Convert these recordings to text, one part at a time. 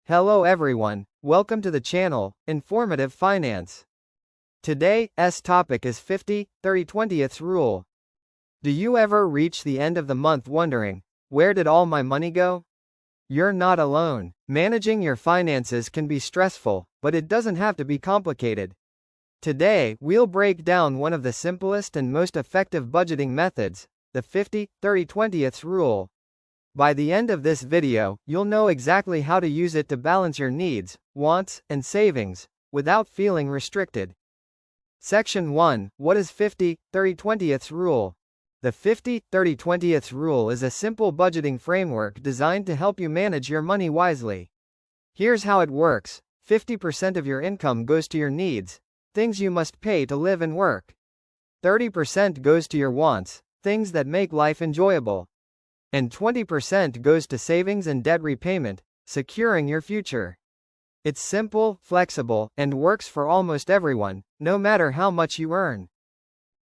Hello everyone, welcome to the channel, Informative Finance. Today's topic is 50-30-20th rule. Do you ever reach the end of the month wondering, where did all my money go? You're not alone. Managing your finances can be stressful, but it doesn't have to be complicated. Today, we'll break down one of the simplest and most effective budgeting methods, the 50-30-20th rule. By the end of this video, you'll know exactly how to use it to balance your needs, wants, and savings, without feeling restricted. Section 1. What is 50-30-20th rule? The 50-30-20th rule is a simple budgeting framework designed to help you manage your money wisely. Here's how it works. 50% of your income goes to your needs, things you must pay to live and work. 30% goes to your wants, things that make life enjoyable. And 20% goes to savings and debt repayment, securing your future. It's simple, flexible, and works for almost everyone, no matter how much you earn.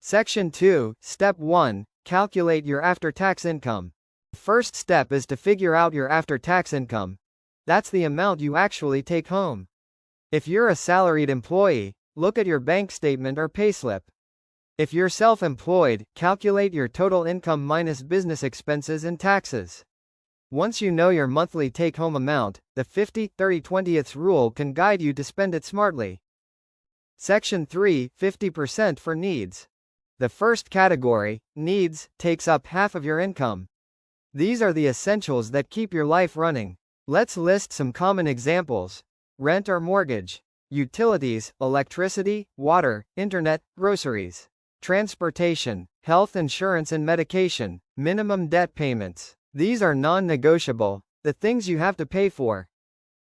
Section 2, Step 1, Calculate your after-tax income. The first step is to figure out your after-tax income. That's the amount you actually take home. If you're a salaried employee, look at your bank statement or payslip. If you're self-employed, calculate your total income minus business expenses and taxes. Once you know your monthly take-home amount, the 50-30-20th rule can guide you to spend it smartly. Section 3, 50% for needs. The first category, needs, takes up half of your income. These are the essentials that keep your life running. Let's list some common examples. Rent or mortgage. Utilities, electricity, water, internet, groceries. Transportation, health insurance and medication, minimum debt payments. These are non-negotiable, the things you have to pay for.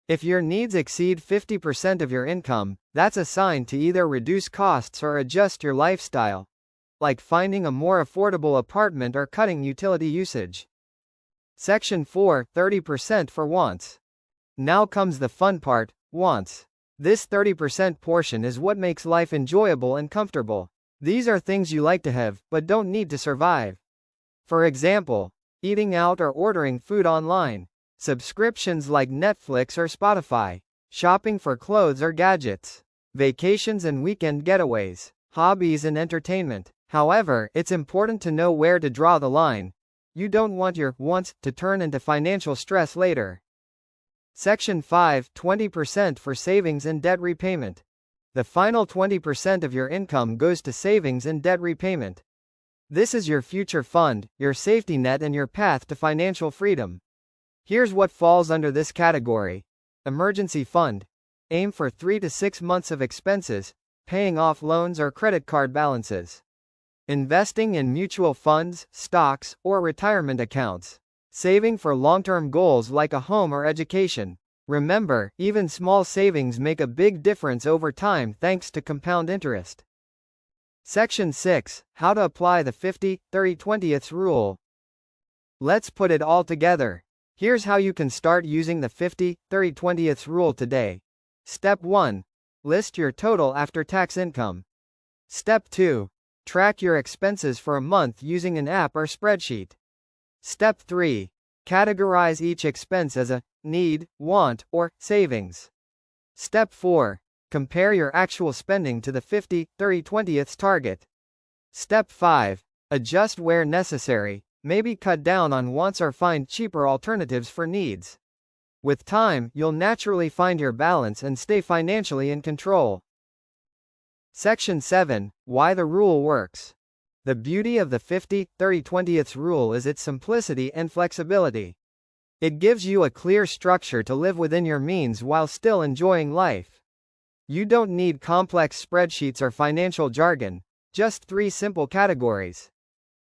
If your needs exceed 50% of your income, that's a sign to either reduce costs or adjust your lifestyle, like finding a more affordable apartment or cutting utility usage. Section 4, 30% for wants. Now comes the fun part, wants. This 30% portion is what makes life enjoyable and comfortable. These are things you like to have, but don't need to survive. For example, eating out or ordering food online, subscriptions like Netflix or Spotify, shopping for clothes or gadgets, vacations and weekend getaways, hobbies and entertainment. However, it's important to know where to draw the line. You don't want your wants to turn into financial stress later. Section 5, 20% for savings and debt repayment. The final 20% of your income goes to savings and debt repayment. This is your future fund, your safety net and your path to financial freedom. Here's what falls under this category. Emergency fund. Aim for 3 to 6 months of expenses, paying off loans or credit card balances. Investing in mutual funds, stocks, or retirement accounts. Saving for long-term goals like a home or education. Remember, even small savings make a big difference over time thanks to compound interest. Section 6, How to apply the 50-30-20th rule. Let's put it all together. Here's how you can start using the 50-30-20th rule today. Step 1. List your total after-tax income. Step 2. Track your expenses for a month using an app or spreadsheet. Step 3. Categorize each expense as a need, want, or savings. Step 4. Compare your actual spending to the 50-30-20th target. Step 5. Adjust where necessary, maybe cut down on wants or find cheaper alternatives for needs. With time, you'll naturally find your balance and stay financially in control. Section 7. Why the rule works. The beauty of the 50-30-20th rule is its simplicity and flexibility. It gives you a clear structure to live within your means while still enjoying life. You don't need complex spreadsheets or financial jargon, just 3 simple categories.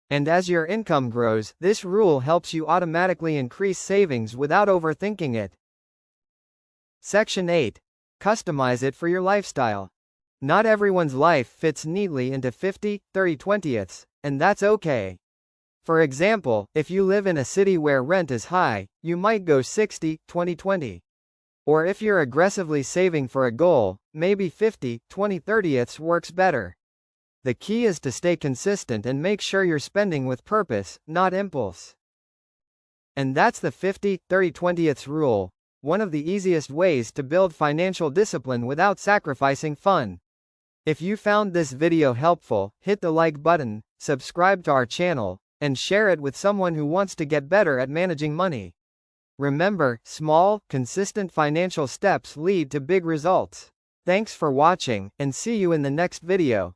And as your income grows, this rule helps you automatically increase savings without overthinking it. Section 8. Customize it for your lifestyle. Not everyone's life fits neatly into 50-30-20ths, and that's okay. For example, if you live in a city where rent is high, you might go 60-20-20. Or if you're aggressively saving for a goal, maybe 50-20-30ths works better. The key is to stay consistent and make sure you're spending with purpose, not impulse. And that's the 50-30-20ths rule. one of the easiest ways to build financial discipline without sacrificing fun. If you found this video helpful, hit the like button, subscribe to our channel, and share it with someone who wants to get better at managing money. Remember, small, consistent financial steps lead to big results. Thanks for watching, and see you in the next video.